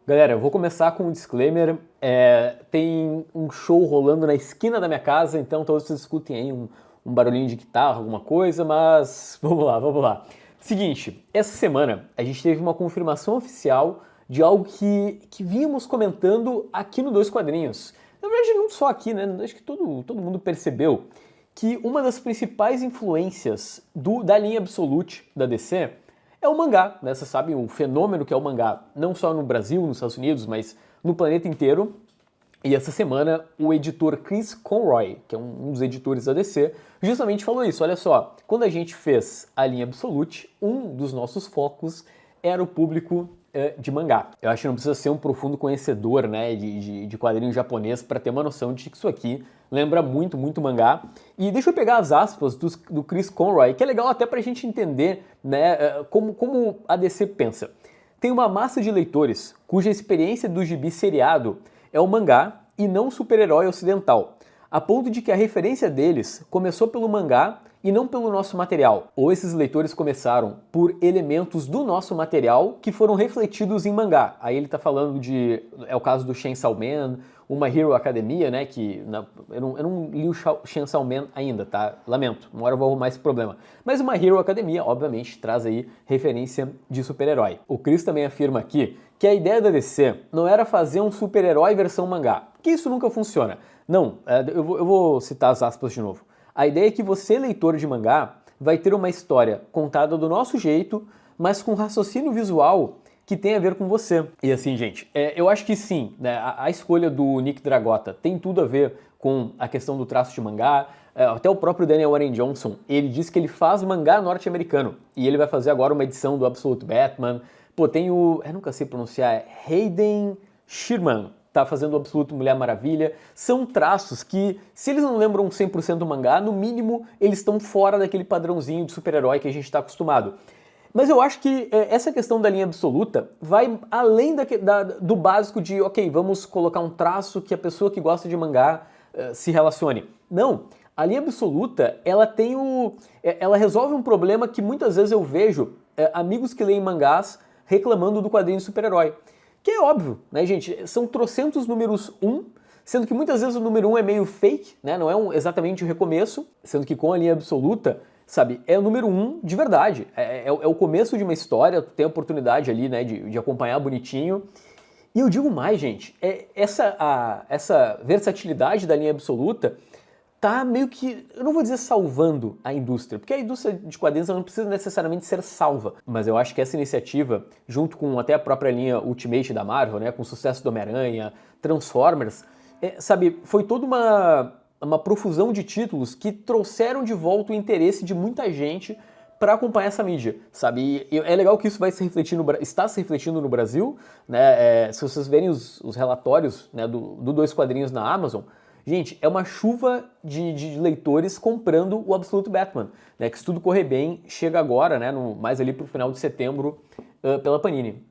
Galera, eu vou começar com um disclaimer. Tem um show rolando na esquina da minha casa, então talvez vocês escutem aí um barulhinho de guitarra, alguma coisa, mas vamos lá, vamos lá. Seguinte, essa semana a gente teve uma confirmação oficial de algo que vínhamos comentando aqui no Dois Quadrinhos. Na verdade, não só aqui, né? Acho que todo mundo percebeu que uma das principais influências da linha Absolute da DC é o mangá, né? Vocês sabem o fenômeno que é o mangá, não só no Brasil, nos Estados Unidos, mas no planeta inteiro. E essa semana o editor Chris Conroy, que é um dos editores da DC, justamente falou isso. Olha só, quando a gente fez a linha Absolute, um dos nossos focos era o público de mangá. Eu acho que não precisa ser um profundo conhecedor, né, de quadrinho japonês para ter uma noção de que isso aqui lembra muito, muito mangá. E deixa eu pegar as aspas do Chris Conroy, que é legal até pra gente entender, né, como a DC pensa. Tem uma massa de leitores cuja experiência do gibi seriado é o mangá e não o super-herói ocidental, a ponto de que a referência deles começou pelo mangá e não pelo nosso material. Ou esses leitores começaram por elementos do nosso material que foram refletidos em mangá. Aí ele tá falando é o caso do Chainsaw Man, uma Hero Academia, né, eu não li o Chainsaw Man ainda, tá? Lamento, uma hora eu vou arrumar esse problema. Mas uma Hero Academia, obviamente, traz aí referência de super-herói. O Chris também afirma aqui que a ideia da DC não era fazer um super-herói versão mangá, que isso nunca funciona. Não, eu vou citar as aspas de novo. A ideia é que você, leitor de mangá, vai ter uma história contada do nosso jeito, mas com raciocínio visual que tem a ver com você. E assim, gente, eu acho que sim, né, a escolha do Nick Dragotta tem tudo a ver com a questão do traço de mangá. Até o próprio Daniel Warren Johnson, ele diz que ele faz mangá norte-americano, e ele vai fazer agora uma edição do Absolute Batman. Pô, tem eu nunca sei pronunciar, Hayden Sherman, tá fazendo o Absoluto Mulher Maravilha. São traços que, se eles não lembram 100% do mangá, no mínimo eles estão fora daquele padrãozinho de super-herói que a gente está acostumado. Mas eu acho que essa questão da linha absoluta vai além do básico de, ok, vamos colocar um traço que a pessoa que gosta de mangá se relacione. Não, a linha absoluta, ela resolve um problema que muitas vezes eu vejo amigos que leem mangás reclamando do quadrinho de super-herói. Que é óbvio, né, gente? São trocentos números 1, sendo que muitas vezes o número 1 é meio fake, né? Não é exatamente o recomeço, sendo que com a linha absoluta, sabe, é o número 1 de verdade. É o começo de uma história, tu tem a oportunidade ali, né, de acompanhar bonitinho. E eu digo mais, gente, essa versatilidade da linha absoluta tá meio que, eu não vou dizer salvando a indústria, porque a indústria de quadrinhos não precisa necessariamente ser salva, mas eu acho que essa iniciativa, junto com até a própria linha Ultimate da Marvel, né, com o sucesso do Homem-Aranha, Transformers, sabe, foi toda uma profusão de títulos que trouxeram de volta o interesse de muita gente para acompanhar essa mídia, sabe? E é legal que isso vai se refletir está se refletindo no Brasil, né? Se vocês verem os relatórios, né, do Dois Quadrinhos na Amazon, gente, é uma chuva de leitores comprando o Absolute Batman, né? Que se tudo correr bem, chega agora, né? Mais ali pro final de setembro, pela Panini.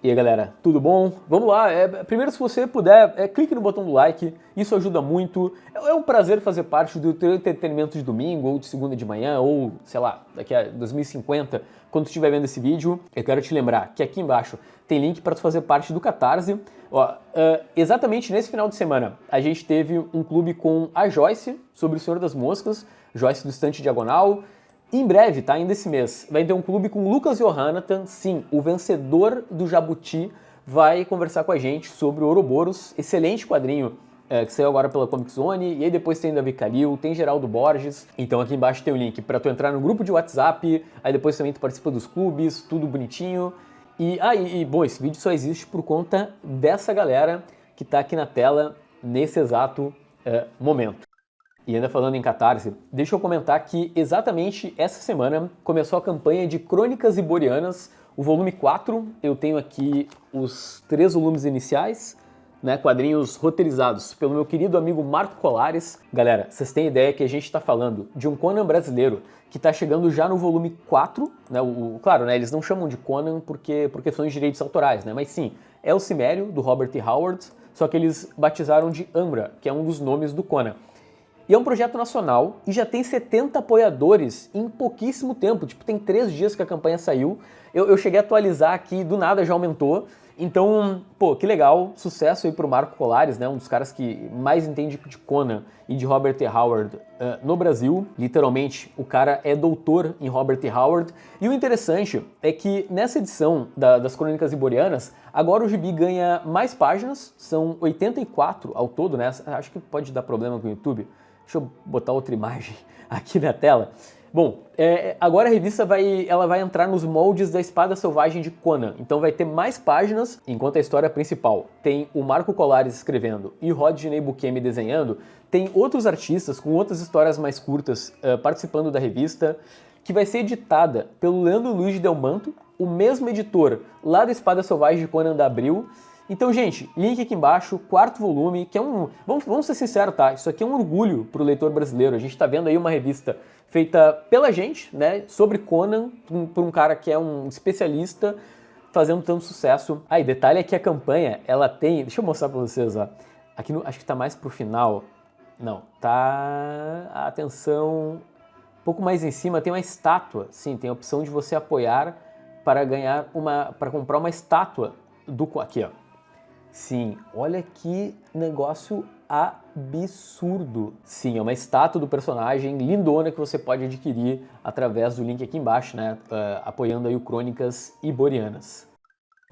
E aí, galera, tudo bom? Vamos lá. Primeiro, se você puder, clique no botão do like, isso ajuda muito. É um prazer fazer parte do teu entretenimento de domingo, ou de segunda de manhã, ou, sei lá, daqui a 2050, quando tu estiver vendo esse vídeo. Eu quero te lembrar que aqui embaixo tem link para tu fazer parte do Catarse. Ó, exatamente nesse final de semana, a gente teve um clube com a Joyce, sobre o Senhor das Moscas, Joyce do Estante Diagonal. Em breve, tá? Ainda esse mês, vai ter um clube com Lucas Johannatan, sim, o vencedor do Jabuti, vai conversar com a gente sobre o Ouroboros, excelente quadrinho que saiu agora pela Comic Zone, e aí depois tem Davi Calil, tem Geraldo Borges, então aqui embaixo tem o link para tu entrar no grupo de WhatsApp, aí depois também tu participa dos clubes, tudo bonitinho. Bom, esse vídeo só existe por conta dessa galera que tá aqui na tela nesse exato momento. E ainda falando em Catarse, deixa eu comentar que exatamente essa semana começou a campanha de Crônicas Iborianas, o volume 4. Eu tenho aqui os 3 volumes iniciais, né, quadrinhos roteirizados pelo meu querido amigo Marco Colares. Galera, vocês têm ideia que a gente está falando de um Conan brasileiro que está chegando já no volume 4, né, claro, né, eles não chamam de Conan por questões de direitos autorais, né, mas sim, é o Cimério, do Robert E. Howard, só que eles batizaram de Ambra, que é um dos nomes do Conan. E é um projeto nacional e já tem 70 apoiadores em pouquíssimo tempo. Tipo, tem 3 dias que a campanha saiu. Eu cheguei a atualizar aqui, do nada já aumentou. Então, pô, que legal, sucesso aí pro Marco Colares, né, um dos caras que mais entende de Conan e de Robert E. Howard no Brasil. Literalmente, o cara é doutor em Robert E. Howard. E o interessante é que nessa edição das Crônicas Iborianas, agora o gibi ganha mais páginas, são 84 ao todo, né, acho que pode dar problema com o YouTube. Deixa eu botar outra imagem aqui na tela. Bom, agora a revista vai entrar nos moldes da Espada Selvagem de Conan, então vai ter mais páginas, enquanto a história principal tem o Marco Colares escrevendo e o Rodney Bukemi desenhando, tem outros artistas com outras histórias mais curtas participando da revista, que vai ser editada pelo Leandro Luiz Del Manto, o mesmo editor lá da Espada Selvagem de Conan da Abril. Então, gente, link aqui embaixo, 4º volume, que é um... Vamos ser sinceros, tá? Isso aqui é um orgulho pro leitor brasileiro. A gente tá vendo aí uma revista feita pela gente, né? Sobre Conan, por um cara que é um especialista, fazendo tanto sucesso. Aí, detalhe é que a campanha, ela tem... Deixa eu mostrar pra vocês, ó. Aqui, acho que tá mais pro final. Não, tá... Atenção... Um pouco mais em cima tem uma estátua. Sim, tem a opção de você apoiar para ganhar para comprar uma estátua aqui, ó. Sim, olha que negócio absurdo. Sim, é uma estátua do personagem lindona que você pode adquirir através do link aqui embaixo, né? Apoiando aí o Crônicas Iborianas.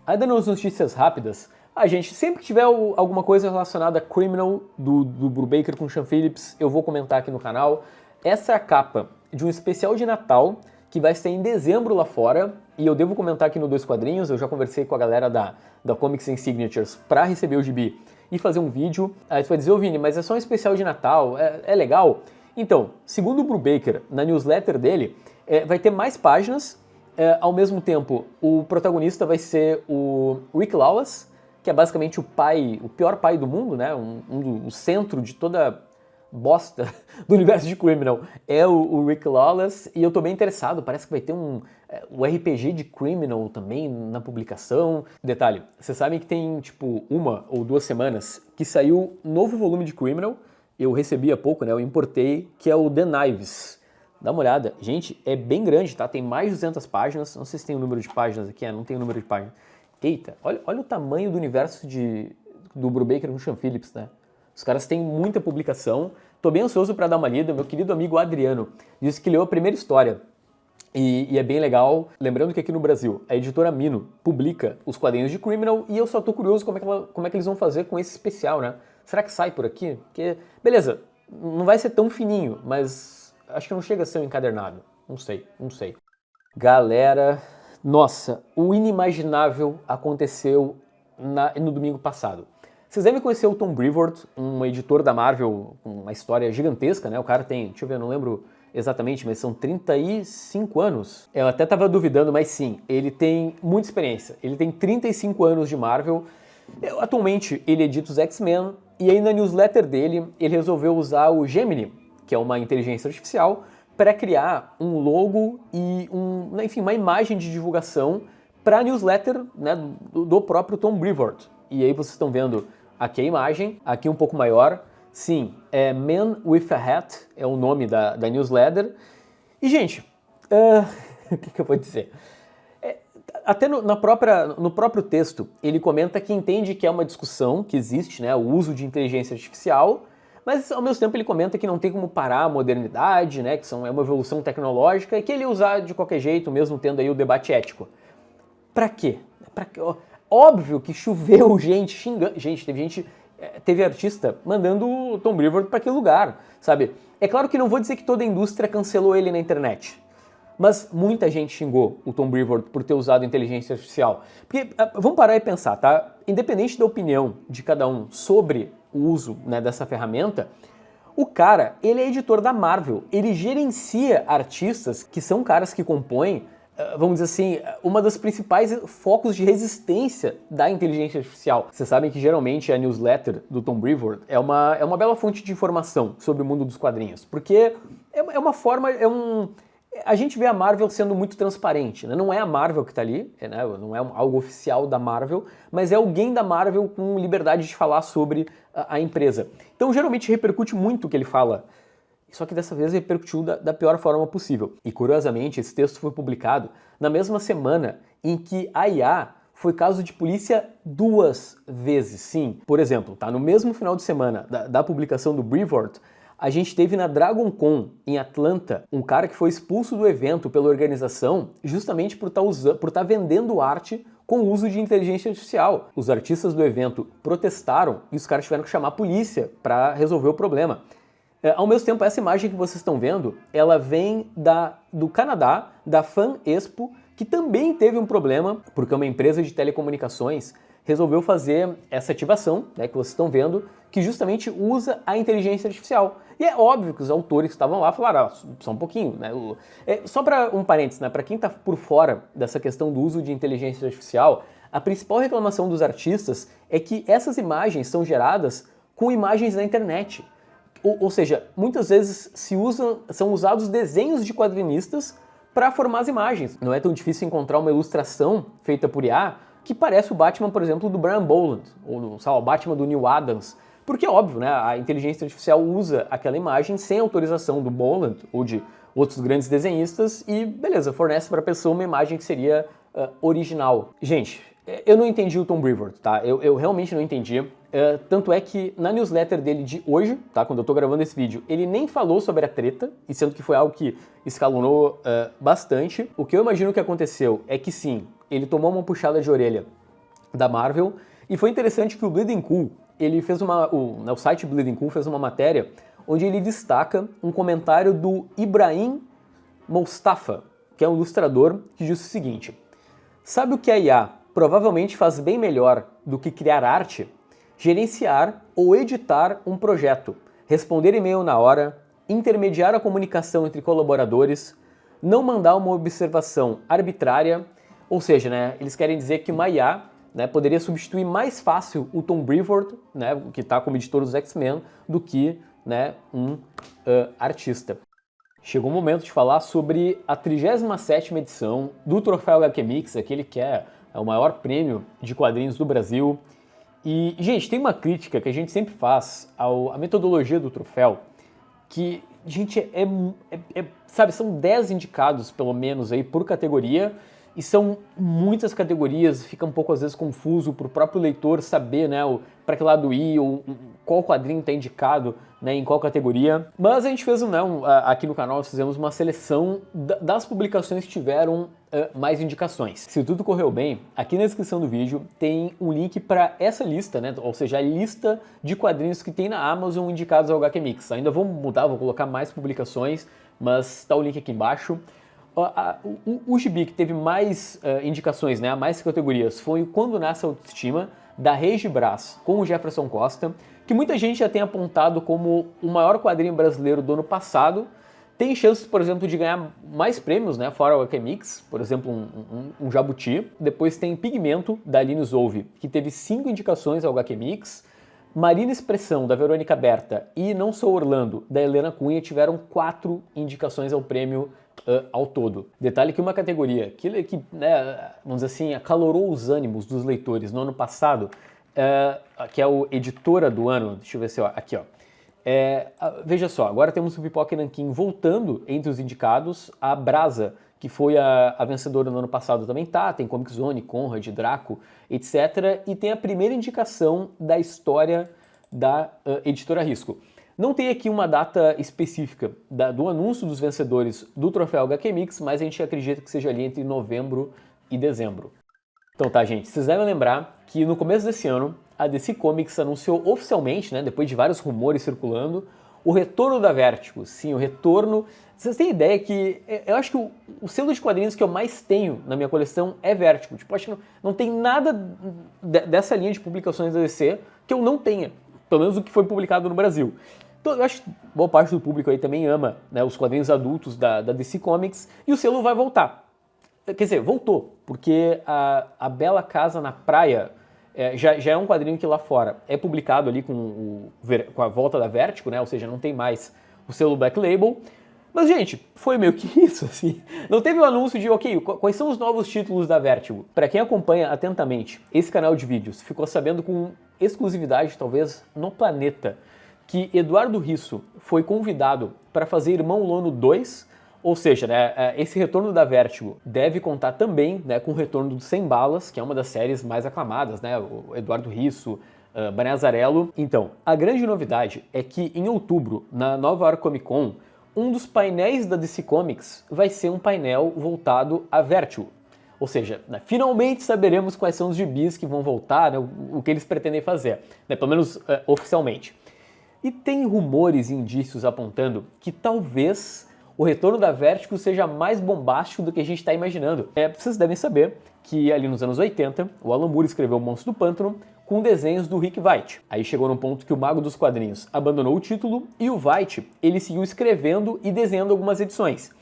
Aí dando as notícias rápidas, gente, sempre que tiver alguma coisa relacionada a Criminal do Brubaker com Sean Phillips, eu vou comentar aqui no canal. Essa é a capa de um especial de Natal que vai ser em dezembro lá fora, e eu devo comentar aqui no Dois Quadrinhos. Eu já conversei com a galera da Comics and Signatures para receber o gibi e fazer um vídeo. Aí você vai dizer, ô Vini, mas é só um especial de Natal, é legal? Então, segundo o Brubaker, na newsletter dele, vai ter mais páginas. Ao mesmo tempo, o protagonista vai ser o Rick Lawless, que é basicamente o pior pai do mundo, né? O centro de toda bosta do universo de Criminal é o Rick Lawless, e eu tô bem interessado. Parece que vai ter um RPG de Criminal também na publicação. Detalhe, vocês sabem que tem tipo 1 ou 2 semanas que saiu novo volume de Criminal, eu recebi há pouco, né, eu importei, que é o The Knives. Dá uma olhada, gente, é bem grande, tá? Tem mais de 200 páginas, não sei se tem o número de páginas aqui, não tem o número de páginas. Eita, olha o tamanho do universo do Brubaker com o Sean Phillips, né? Os caras têm muita publicação. Tô bem ansioso para dar uma lida. Meu querido amigo Adriano disse que leu a primeira história e é bem legal. Lembrando que aqui no Brasil a editora Mino publica os quadrinhos de Criminal, e eu só tô curioso como é que eles vão fazer com esse especial, né? Será que sai por aqui? Porque, beleza, não vai ser tão fininho, mas acho que não chega a ser um encadernado. Não sei. Galera, nossa, o inimaginável aconteceu no domingo passado. Vocês devem conhecer o Tom Brevoort, um editor da Marvel com uma história gigantesca, né? O cara tem, deixa eu ver, eu não lembro exatamente, mas são 35 anos. Eu até tava duvidando, mas sim, ele tem muita experiência. Ele tem 35 anos de Marvel. Atualmente, ele edita os X-Men, e aí na newsletter dele, ele resolveu usar o Gemini, que é uma inteligência artificial, para criar um logo e enfim, uma imagem de divulgação para a newsletter, né, do próprio Tom Brevoort. E aí vocês estão vendo aqui a imagem, aqui um pouco maior. Sim, é Man with a Hat, é o nome da newsletter. E, gente, o que eu vou dizer? Até no próprio texto, ele comenta que entende que é uma discussão que existe, né, o uso de inteligência artificial, mas ao mesmo tempo ele comenta que não tem como parar a modernidade, né, que é uma evolução tecnológica, e que ele usar de qualquer jeito, mesmo tendo aí o debate ético. Pra quê? Óbvio que choveu gente xingando. Gente, teve artista mandando o Tom Brevoort para aquele lugar, sabe? É claro que não vou dizer que toda a indústria cancelou ele na internet, mas muita gente xingou o Tom Brevoort por ter usado inteligência artificial. Porque, vamos parar e pensar, tá? Independente da opinião de cada um sobre o uso, né, dessa ferramenta, o cara, ele é editor da Marvel, ele gerencia artistas que são caras que compõem, vamos dizer assim, uma das principais focos de resistência da inteligência artificial. Vocês sabem que geralmente a newsletter do Tom Brevoort é uma bela fonte de informação sobre o mundo dos quadrinhos, porque é uma forma, a gente vê a Marvel sendo muito transparente, né? Não é a Marvel que está ali, né? Não é algo oficial da Marvel, mas é alguém da Marvel com liberdade de falar sobre a empresa. Então geralmente repercute muito o que ele fala só que dessa vez repercutiu da pior forma possível. E curiosamente, esse texto foi publicado na mesma semana em que a IA foi caso de polícia 2 vezes, sim. Por exemplo, tá? No mesmo final de semana da publicação do Brevoort, a gente teve na DragonCon, em Atlanta, um cara que foi expulso do evento pela organização justamente por estar vendendo arte com o uso de inteligência artificial. Os artistas do evento protestaram e os caras tiveram que chamar a polícia para resolver o problema. Ao mesmo tempo, essa imagem que vocês estão vendo, ela vem do Canadá, da Fan Expo, que também teve um problema, porque uma empresa de telecomunicações resolveu fazer essa ativação, né, que vocês estão vendo, que justamente usa a inteligência artificial. E é óbvio que os autores que estavam lá falaram, só um pouquinho, né? Só para um parênteses, né, para quem está por fora dessa questão do uso de inteligência artificial, a principal reclamação dos artistas é que essas imagens são geradas com imagens da internet. Ou seja, muitas vezes são usados desenhos de quadrinistas para formar as imagens. Não é tão difícil encontrar uma ilustração feita por IA que parece o Batman, por exemplo, do Brian Boland, ou o Batman do Neil Adams. Porque é óbvio, né? A inteligência artificial usa aquela imagem sem autorização do Boland ou de outros grandes desenhistas e, beleza, fornece para a pessoa uma imagem que seria original. Gente, eu não entendi o Tom Brevoort, tá? Eu realmente não entendi. Tanto é que na newsletter dele de hoje, tá? Quando eu tô gravando esse vídeo, ele nem falou sobre a treta, e sendo que foi algo que escalonou bastante. O que eu imagino que aconteceu é que sim, ele tomou uma puxada de orelha da Marvel, e foi interessante que o Bleeding Cool, ele fez o site Bleeding Cool fez uma matéria onde ele destaca um comentário do Ibrahim Mostafa, que é um ilustrador, que diz o seguinte: sabe o que a IA provavelmente faz bem melhor do que criar arte? Gerenciar ou editar um projeto, responder e-mail na hora, intermediar a comunicação entre colaboradores, não mandar uma observação arbitrária, ou seja, né, eles querem dizer que uma IA, né, poderia substituir mais fácil o Tom Brevoort, né, que está como editor dos X-Men, do que, né, um artista. Chegou o momento de falar sobre a 37ª edição do Troféu HQ Mix, aquele que é o maior prêmio de quadrinhos do Brasil. E, gente, tem uma crítica que a gente sempre faz à metodologia do troféu, que, gente, sabe, são 10 indicados, pelo menos, aí por categoria, e são muitas categorias, fica um pouco, às vezes, confuso para o próprio leitor saber, né, para que lado ir, ou qual quadrinho está indicado, né, em qual categoria. Mas a gente fez, né, aqui no canal, nós fizemos uma seleção das publicações que tiveram mais indicações. Se tudo correu bem, aqui na descrição do vídeo tem um link para essa lista, né, ou seja, a lista de quadrinhos que tem na Amazon indicados ao HQ Mix. Ainda vou mudar, vou colocar mais publicações, mas tá o link aqui embaixo. O gibi que teve mais indicações, né, mais categorias, foi o Quando Nasce a Autoestima, da Regi Brás, com o Jefferson Costa, que muita gente já tem apontado como o maior quadrinho brasileiro do ano passado. Tem chances, por exemplo, de ganhar mais prêmios, né, fora o HQ Mix, por exemplo, um Jabuti. Depois tem Pigmento, da Aline Zolve, que teve 5 indicações ao HQ Mix. Marina Expressão, da Verônica Berta, e Não Sou Orlando, da Helena Cunha, tiveram 4 indicações ao prêmio ao todo. Detalhe que uma categoria que né, vamos dizer assim, acalorou os ânimos dos leitores no ano passado, que é o Editora do Ano, deixa eu ver se, aqui ó, veja só, agora temos o Pipoca e Nanquim voltando entre os indicados, a Brasa, que foi a vencedora no ano passado também tem Comic Zone, Conrad, Draco, etc. E tem a primeira indicação da história da Editora Risco. Não tem aqui uma data específica do anúncio dos vencedores do Troféu HQ Mix, mas a gente acredita que seja ali entre novembro e dezembro. Então tá, gente, vocês devem lembrar que no começo desse ano, a DC Comics anunciou oficialmente, né, depois de vários rumores circulando, o retorno da Vertigo. Sim, o retorno. Vocês têm ideia que eu acho que o selo de quadrinhos que eu mais tenho na minha coleção é Vertigo. Tipo, acho que não tem nada dessa linha de publicações da DC que eu não tenha, pelo menos o que foi publicado no Brasil. Então, eu acho que boa parte do público aí também ama, né, os quadrinhos adultos da DC Comics, e o selo vai voltar. Quer dizer, voltou, porque a Bela Casa na Praia já é um quadrinho que lá fora é publicado ali com a volta da Vertigo, né, ou seja, não tem mais o selo Black Label. Mas, gente, foi meio que isso, assim. Não teve o anúncio de, ok, quais são os novos títulos da Vertigo? Para quem acompanha atentamente esse canal de vídeos, ficou sabendo com exclusividade, talvez, no planeta, que Eduardo Risso foi convidado para fazer Irmão Lono 2, ou seja, né, esse retorno da Vertigo deve contar também, né, com o retorno do Sem Balas, que é uma das séries mais aclamadas, né, o Eduardo Risso, Banazarello. Então, a grande novidade é que em outubro, na Nova York Comic Con, um dos painéis da DC Comics vai ser um painel voltado a Vertigo. Ou seja, né, finalmente saberemos quais são os gibis que vão voltar, né, o que eles pretendem fazer, né, pelo menos oficialmente. E tem rumores e indícios apontando que talvez o retorno da Vertigo seja mais bombástico do que a gente está imaginando. Vocês devem saber que ali nos anos 80, o Alan Moore escreveu O Monstro do Pântano com desenhos do Rick Veitch. Aí chegou num ponto que o mago dos quadrinhos abandonou o título e o Veitch, ele seguiu escrevendo e desenhando algumas edições.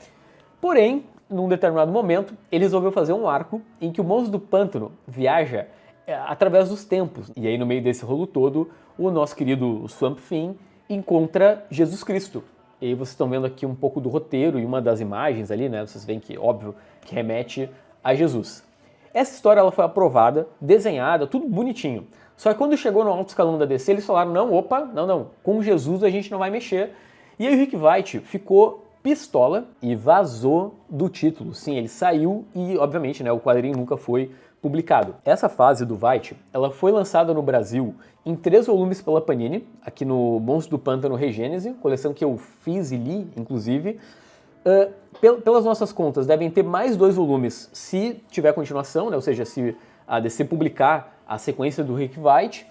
Porém, num determinado momento, ele resolveu fazer um arco em que o Monstro do Pântano viaja através dos tempos. E aí, no meio desse rolo todo, o nosso querido Swamp Thing encontra Jesus Cristo. E aí vocês estão vendo aqui um pouco do roteiro e uma das imagens ali, né? Vocês veem que, óbvio, que remete a Jesus. Essa história ela foi aprovada, desenhada, tudo bonitinho. Só que quando chegou no alto escalão da DC, eles falaram, não, com Jesus a gente não vai mexer. E aí o Rick Veitch ficou pistola e vazou do título. Sim, ele saiu e, obviamente, né, o quadrinho nunca foi publicado. Essa fase do Veitch, ela foi lançada no Brasil em 3 volumes pela Panini, aqui no Monstro do Pântano Regênese, coleção que eu fiz e li, inclusive. Pelas nossas contas, devem ter mais 2 volumes se tiver continuação, né? Ou seja, se a DC publicar a sequência do Rick Veitch.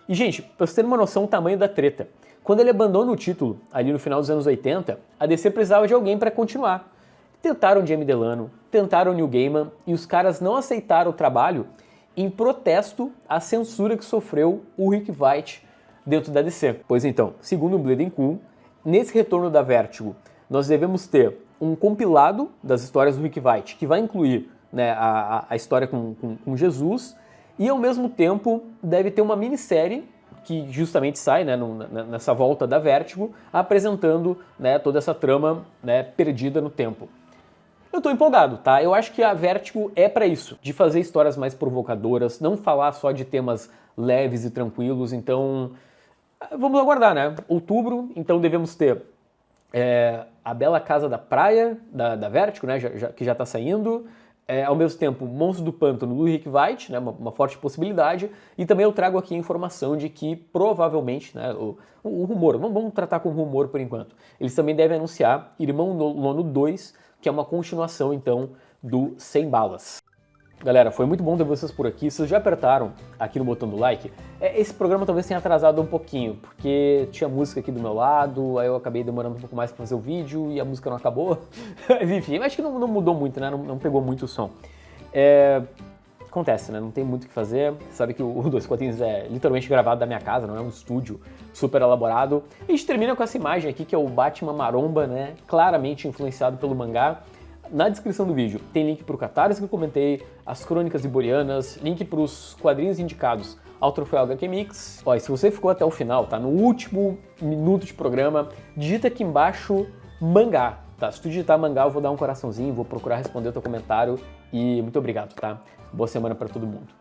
E, gente, pra vocês terem uma noção do tamanho da treta, quando ele abandona o título, ali no final dos anos 80, a DC precisava de alguém para continuar. Tentaram Jamie Delano, tentaram Neil Gaiman, e os caras não aceitaram o trabalho em protesto à censura que sofreu o Rick Veitch dentro da DC. Pois então, segundo o Bleeding Cool, nesse retorno da Vertigo, nós devemos ter um compilado das histórias do Rick Veitch, que vai incluir, né, a história com Jesus, e ao mesmo tempo deve ter uma minissérie que justamente sai, né, nessa volta da Vertigo, apresentando, né, toda essa trama, né, perdida no tempo. Eu tô empolgado, tá? Eu acho que a Vertigo é para isso, de fazer histórias mais provocadoras, não falar só de temas leves e tranquilos, então vamos aguardar, né? Outubro, então devemos ter A Bela Casa da Praia, da Vertigo, né, que já tá saindo. Ao mesmo tempo, Monstro do Pântano do Rick Veitch, né, uma forte possibilidade, e também eu trago aqui a informação de que provavelmente, né, o rumor, vamos tratar com rumor por enquanto, eles também devem anunciar Irmão Lono 2, que é uma continuação então do Sem Balas. Galera, foi muito bom ter vocês por aqui. Vocês já apertaram aqui no botão do like? Esse programa talvez tenha atrasado um pouquinho, porque tinha música aqui do meu lado, aí eu acabei demorando um pouco mais para fazer o vídeo e a música não acabou. Enfim, acho que não mudou muito, né? Não pegou muito o som. Acontece, né? Não tem muito o que fazer. Sabe que o Dois Quadrinhos é literalmente gravado da minha casa, não é um estúdio super elaborado. E a gente termina com essa imagem aqui, que é o Batman Maromba, né? Claramente influenciado pelo mangá. Na descrição do vídeo tem link para o Catarse que eu comentei, as crônicas iborianas, link para os quadrinhos indicados ao Troféu HQ Mix. Ó, e se você ficou até o final, tá? No último minuto de programa, digita aqui embaixo mangá, tá? Se tu digitar mangá, eu vou dar um coraçãozinho, vou procurar responder o teu comentário e muito obrigado, tá? Boa semana para todo mundo.